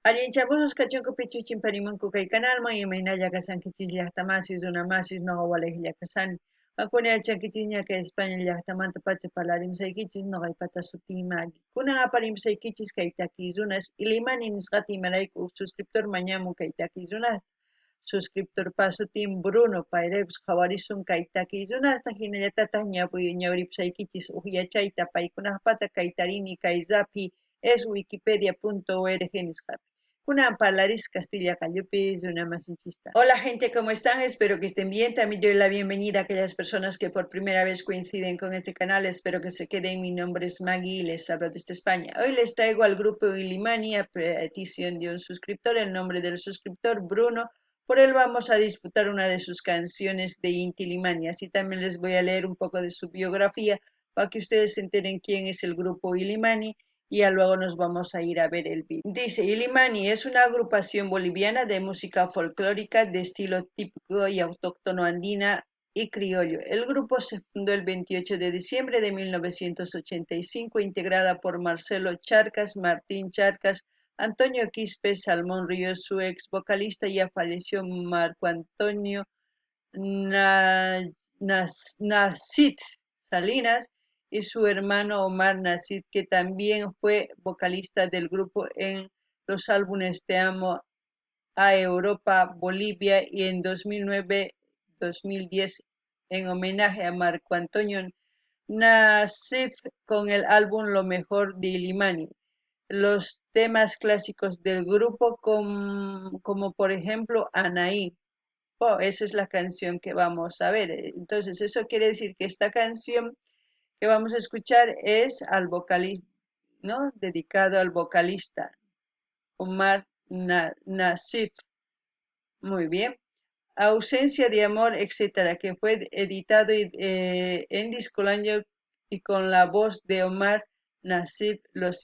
Allinchamusos kachunkupi chuchinparimunku kay canalman imaynalla kasankichis llaqtamasis runamasis noqa walaylla kasani. Wakuni alchankichis ñaka España llaqtamanta pacha parlarimsaykichis noqaypata sutinmaki. Kunan aparimsaykichis kay takiy runas Ilimani nisqata imarayku suscriptor mañamun kay takiy runas. Suscriptor pasutin Bruno payrepas qhawarisun kay takiy runasta hinallatataq ñawripusaykichis yachayta paykunaqpata kay tarini kay rapi es wikipedia.org nisqapi. Kunan parlaris Castilla Callupis, una masinchista. Hola gente, ¿cómo están? Espero que estén bien. También doy la bienvenida a aquellas personas que por primera vez coinciden con este canal. Espero que se queden. Mi nombre es Maggie y les hablo desde España. Hoy les traigo al grupo Ilimani a petición de un suscriptor, el nombre del suscriptor Bruno. Por él vamos a disfrutar una de sus canciones de Inti Illimani. Así también les voy a leer un poco de su biografía para que ustedes se enteren quién es el grupo Ilimani. Y ya luego nos vamos a ir a ver el vídeo. Dice, Ilimani es una agrupación boliviana de música folclórica de estilo típico y autóctono andina y criollo. El grupo se fundó el 28 de diciembre de 1985, integrada por Marcelo Charcas, Martín Charcas, Antonio Quispe, Salmón Ríos, su ex vocalista ya falleció Marco Antonio Nasid Salinas, y su hermano Omar Nasid, que también fue vocalista del grupo en los álbumes Te Amo a Europa, Bolivia y en 2009-2010 en homenaje a Marco Antonio Nassif con el álbum Lo Mejor de Ilimani. Los temas clásicos del grupo como por ejemplo Anaí. Oh, esa es la canción que vamos a ver. Entonces, eso quiere decir que esta canción que vamos a escuchar es al vocalista, ¿no? Dedicado al vocalista Omar Nassif. Muy bien. Ausencia de amor, etcétera, que fue editado en Discolandia y con la voz de Omar Nassif. Los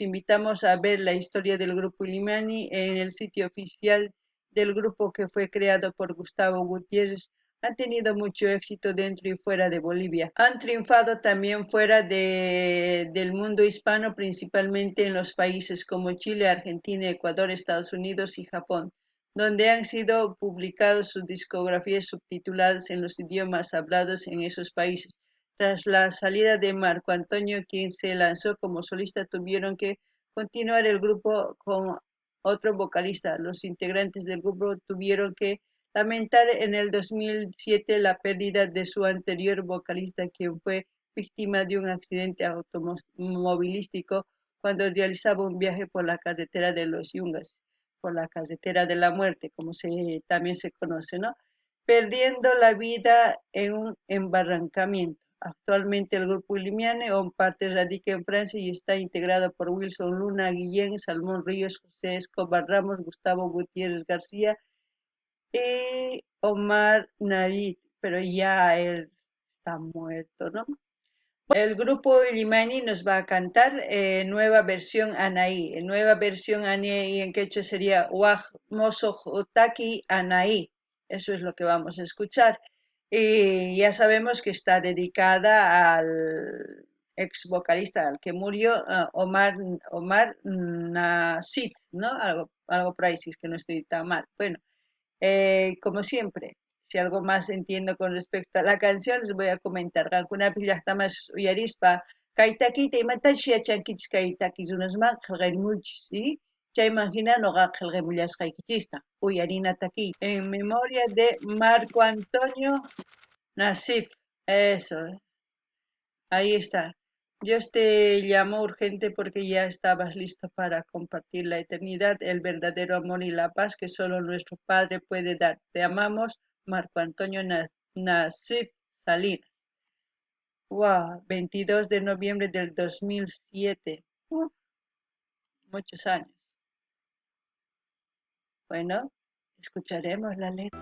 invitamos a ver la historia del grupo Ilimani en el sitio oficial del grupo que fue creado por Gustavo Gutiérrez. Han tenido mucho éxito dentro y fuera de Bolivia. Han triunfado también fuera del mundo hispano, principalmente en los países como Chile, Argentina, Ecuador, Estados Unidos y Japón, donde han sido publicados sus discografías subtituladas en los idiomas hablados en esos países. Tras la salida de Marco Antonio, quien se lanzó como solista, tuvieron que continuar el grupo con otro vocalista. Los integrantes del grupo tuvieron que lamentar en el 2007 la pérdida de su anterior vocalista, quien fue víctima de un accidente automovilístico cuando realizaba un viaje por la carretera de los Yungas, por la carretera de la muerte, como también se conoce, ¿no? Perdiendo la vida en un embarrancamiento. Actualmente el grupo Ilimiani en parte radica en Francia y está integrado por Wilson Luna, Guillén, Salmón Ríos, José Escobar Ramos, Gustavo Gutiérrez García y Omar Navid, pero ya él está muerto, ¿no? El grupo Illimani nos va a cantar nueva versión Anaí. Nueva versión Anaí en quechua sería Waj Moso Otaki Anaí. Eso es lo que vamos a escuchar. Y ya sabemos que está dedicada al ex vocalista, al que murió, Omar Nasid, ¿no? Algo por ahí, si es que no estoy tan mal. Bueno, como siempre, si algo más entiendo con respecto a la canción, les voy a comentar. Alguna pillahtamas uyarispa, kaitakita y matashia chankich kaitakis unas más, muchis, ¿sí? Ya imagina no mullas kaikichista, uyarina taki. En memoria de Marco Antonio Nasif. Eso, ahí está. Dios te llamó urgente porque ya estabas listo para compartir la eternidad, el verdadero amor y la paz que solo nuestro Padre puede dar. Te amamos, Marco Antonio Nasif Salinas. Wow, 22 de noviembre del 2007. Muchos años. Bueno, escucharemos la letra.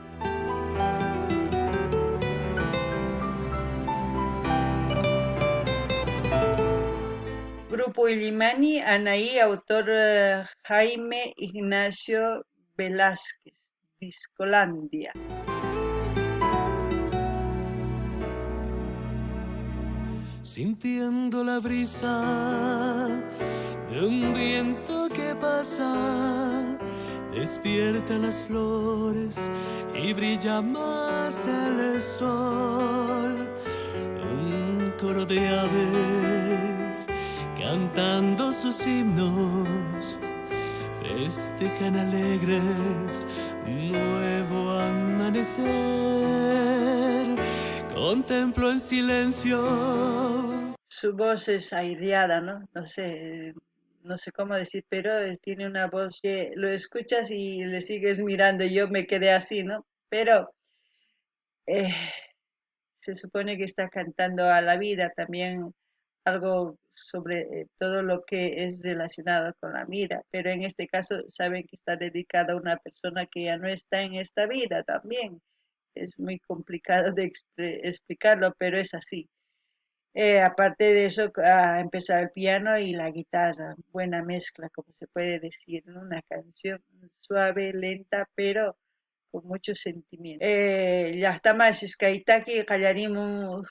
Grupo Illimani, Anaí, autor Jaime Ignacio Velázquez, Discolandia. Sintiendo la brisa de un viento que pasa, despierta las flores y brilla más el sol. Un coro de aves cantando sus himnos festejan alegres un nuevo amanecer. Contemplo en silencio. Su voz es aireada, ¿no? No sé cómo decir, pero tiene una voz que lo escuchas y le sigues mirando. Yo me quedé así, ¿no? Pero eh, se supone que está cantando a la vida también algo sobre todo lo que es relacionado con la vida, pero en este caso saben que está dedicado a una persona que ya no está en esta vida también. Es muy complicado de explicarlo, pero es así. Aparte de eso, ha empezado el piano y la guitarra, buena mezcla, como se puede decir, ¿no? Una canción suave, lenta, pero con mucho sentimiento. Llaqtamashish kaytaki qallarimun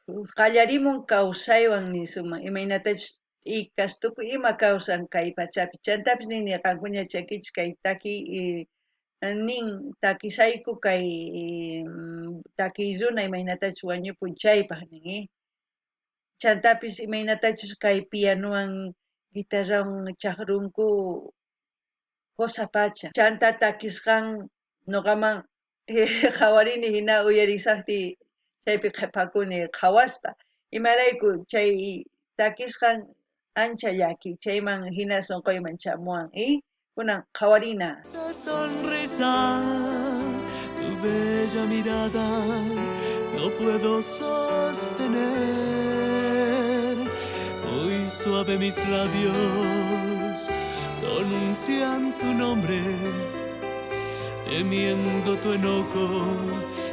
kawsaywan nisuma imaynatach t'ikastuku ima kawsan kay pachapi chantapis nini qankuña chakichis kay taki nin takisayku kay takiy runa imaynatachus wañupun chaypaq nin chantapis imaynatachus kay pianuwan guitarrawan chaqrunku cosa pacha chanta takisqan noqaman qawarini hina uyarisaqti chaypi qhipakuni qhawaspa imarayku chay takisqan ancha llaki chayman hina sunquyman chamuwan y kunan qhawarina. Esa sonrisa, tu bella mirada, no puedo sostener. Muy suave mis labios pronuncian tu nombre, temiendo tu enojo,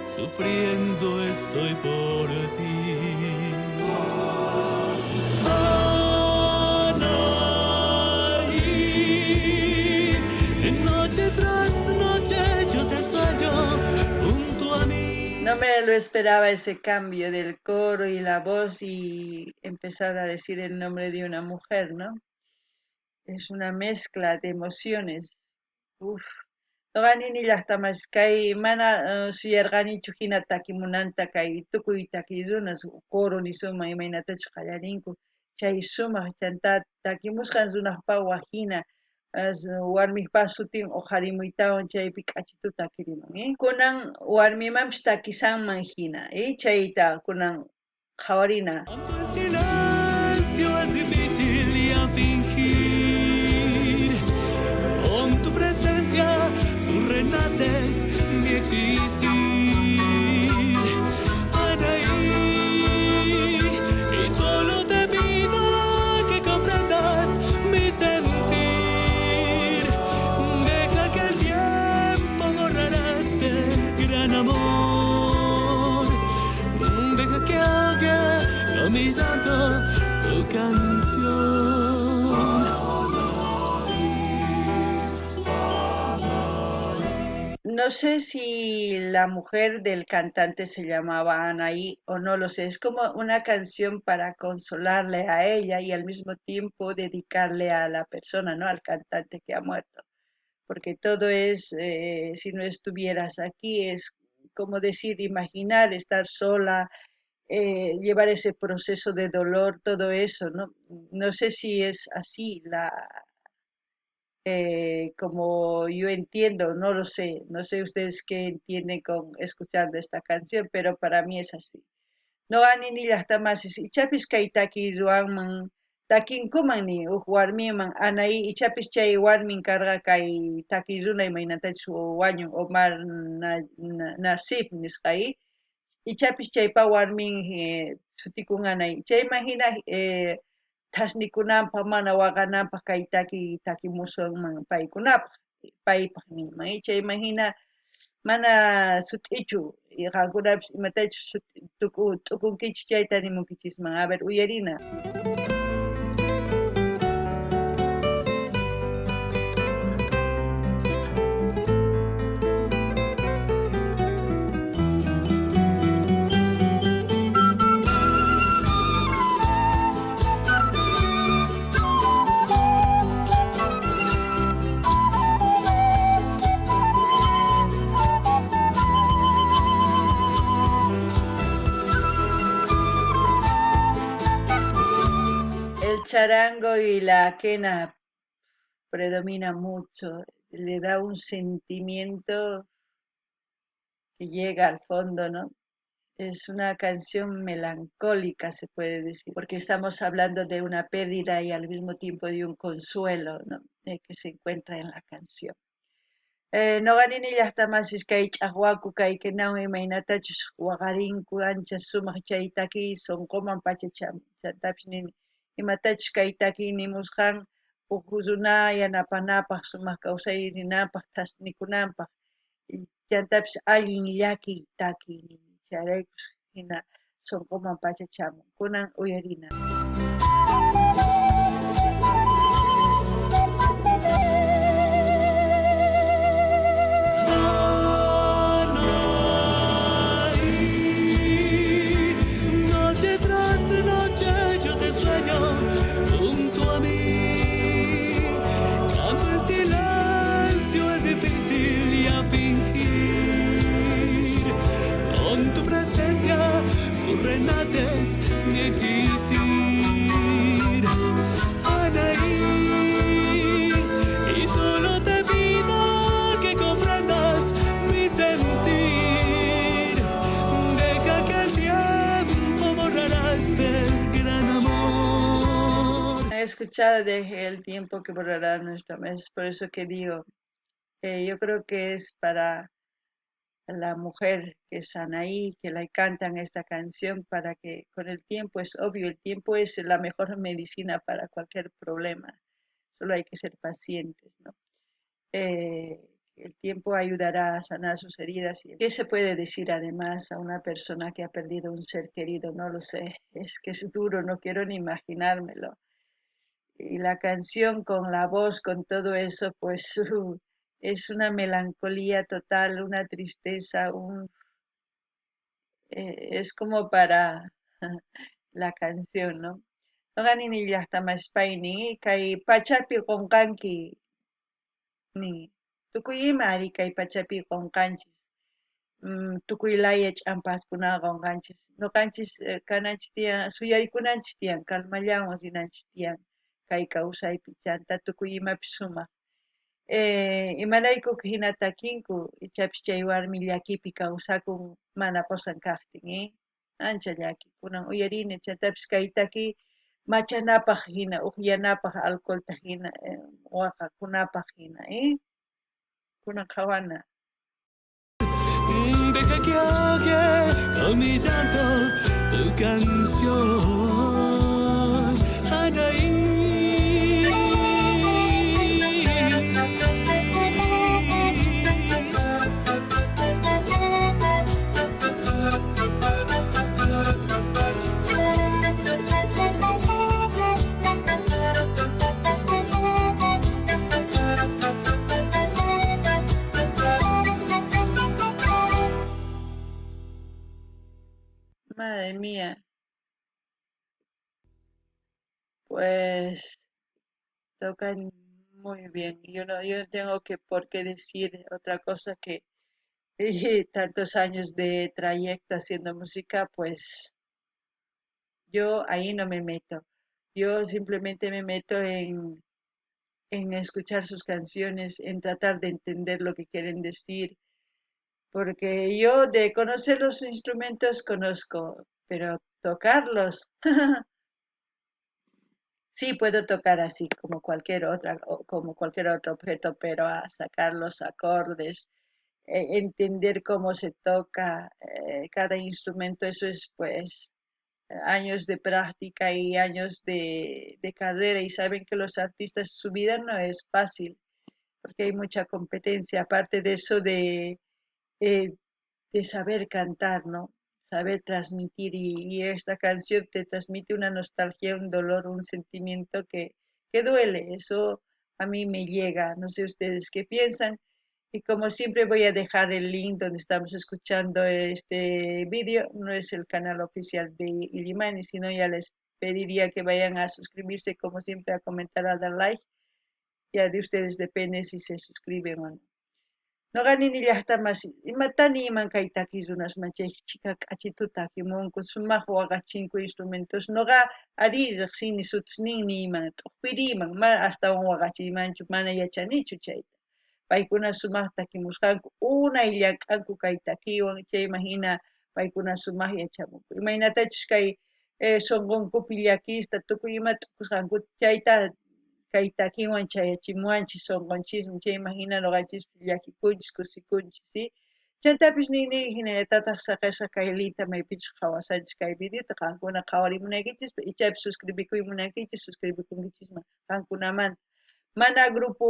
sufriendo estoy por ti. Noche tras noche yo te sueño junto a mí. No me lo esperaba ese cambio del coro y la voz y empezar a decir el nombre de una mujer, ¿no? Es una mezcla de emociones. Uf. Noqanini llaqtamas kay mana suyarqanichu hina takimunanta kay tukuy takiy runas coro nisuma imaynatachus qallarinku chay sumaq chanta takimusqan runaqpawan hina warmipa sutin uqharimuytawan chaypi k'achituta takirimun kunan warmimanpis takisanman hina chayta kunan qhawarina. Tanto en silencio es difícil ya fingir. Con tu presencia tú renaces mi existir. Anaí, y solo te pido que comprendas mi sentir. Deja que el tiempo borrara este gran amor. Deja que haga con mi llanto tu canción. No sé si la mujer del cantante se llamaba Anaí o no lo sé, es como una canción para consolarle a ella y al mismo tiempo dedicarle a la persona, ¿no? Al cantante que ha muerto, porque todo es, si no estuvieras aquí, es como decir, imaginar estar sola, llevar ese proceso de dolor, todo eso, ¿no? No sé si es así como yo entiendo, no lo sé, no sé ustedes qué entienden con escuchando esta canción, pero para mí es así. No ani ni llaqtamasis ichapis kay takiy ruwanman takinkuman ni huk warmiman Anaí ichapis chay warmin karqa kay takiy runa imaynatachus wañun Omar Nasib nisqay ichapis chaypa warmin sutikun Anaí chayman hina thasnikunanpaq mana waqananpaq kay takimusunman paykunapaq paypaq ninman chayman hina mana sut'ichu qankunapis imatachus t'ukunkichis chayta nimunkichisman a ver uyarina. charango y la quena predomina mucho, le da un sentimiento que llega al fondo, ¿no? Es una canción melancólica, se puede decir, porque estamos hablando de una pérdida y al mismo tiempo de un consuelo, ¿no? Que se encuentra en la canción. Noqanini llaqtamasiskay ch'aqwaku kaykunaw imaynatachus waqarinku ancha sumaq chay takiy sunquman pachachantapis nini imatachus kay takiy nimusqan huk runa yanapanapaq sumaq kawsayninapaq thasnikunanpaq chantapis allin llakiy takiy nini chayraykus hina sunquman pachachamun kunan uyarina. Noche tras noche yo te sueño junto a mí. Canto en silencio, es difícil ya fingir. Con tu presencia tú renaces mi existir. Anaí, y solo te pido que comprendas mi sentir. Deja que el tiempo borrará este gran amor. He escuchado de el tiempo que borrará nuestro amor, es por eso que digo, yo creo que es para la mujer que es Anaí, que le cantan esta canción para que con el tiempo, es obvio, el tiempo es la mejor medicina para cualquier problema, solo hay que ser pacientes, ¿no? El tiempo ayudará a sanar sus heridas. ¿Qué se puede decir además a una persona que ha perdido un ser querido? No lo sé, es que es duro, no quiero ni imaginármelo. Y la canción con la voz, con todo eso, pues es una melancolía total, una tristeza, es como para la canción, ¿no? Noqanini llaqtamashpayni kay pachapi qunqanki ni tukuy ima ari kay pachapi qunqanchis tukuylaya ch'ampaskunaqa qunqanchis ñuqanchis kananchis tiyan suyarikunanchis tiyan kalmallawan rinanchis tiyan kay kawsaypi chanta tukuy imapis sumaq imaraykuq hina takinku ichapis chay warmi llakipi kawsakun mana qusan kaqtin ancha llaki kunan uyarini chaytapis kay takiy machanapaq hina uqyanapaq alcoholta hina waqakunapaq hina kunan qhawana. Deja que ahogue con mi llanto tu canción, Anaí. Madre mía, pues tocan muy bien. Yo no tengo que por qué decir otra cosa que tantos años de trayecto haciendo música, pues yo ahí no me meto. Yo simplemente me meto en escuchar sus canciones, en tratar de entender lo que quieren decir, porque yo de conocer los instrumentos conozco, pero tocarlos, sí puedo tocar así como cualquier otra, como cualquier otro objeto, pero a sacar los acordes, entender cómo se toca cada instrumento, eso es pues años de práctica y años de carrera y saben que los artistas su vida no es fácil porque hay mucha competencia, aparte de eso eh, de saber cantar, ¿no? Saber transmitir y esta canción te transmite una nostalgia, un dolor, un sentimiento que duele, eso a mí me llega, no sé ustedes qué piensan. Y como siempre voy a dejar el link donde estamos escuchando este vídeo, no es el canal oficial de Ilimani, sino ya les pediría que vayan a suscribirse, como siempre, a comentar, a dar like, ya de ustedes depende si se suscriben o no. Nuqanini llaqtamasi imatani iman kay takikunasman chay chika k'achituta takimunku sumaq waqachinku instrumentos nuqa ari riqsini sutisninmi iman t'uqpiriman mana astawan waqachiymanchu mana yachanichu chayta paykuna sumaq takimusqanku unay llamk'anku kay takiwan chayman hina paykuna sumaq yachamunku imaynatachus kay sunqunkupi llakista tukuy ima t'uqusqankuta chayta kay takiwan chayachimuwanchis sunqunchismi chayman hina nuqanchispis llakikunchis kusikunchis ¿sí? Chaytapish nini hinallatataq saqisqa kay liyta maypichus qhawasanchis kay videota qankuna qhawarimunaykichispa ichapi suscribikuymunankichis suscribikunkichikman qankunamanta mana grupo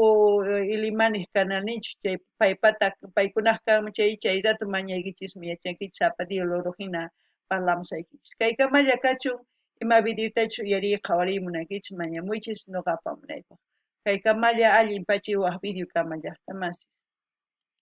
Ilimanek kananichu chay paypata paykunaq kanman chay rato mañaykichismi yachankichis sapadio loro hina parlamusaykichis kaykamalla kachun ima videotachu uyariy qhawarimunankichis mañamuychis nuqa apamunaypaq kaykamalla allin pachiwaq video kama llaqtamasiz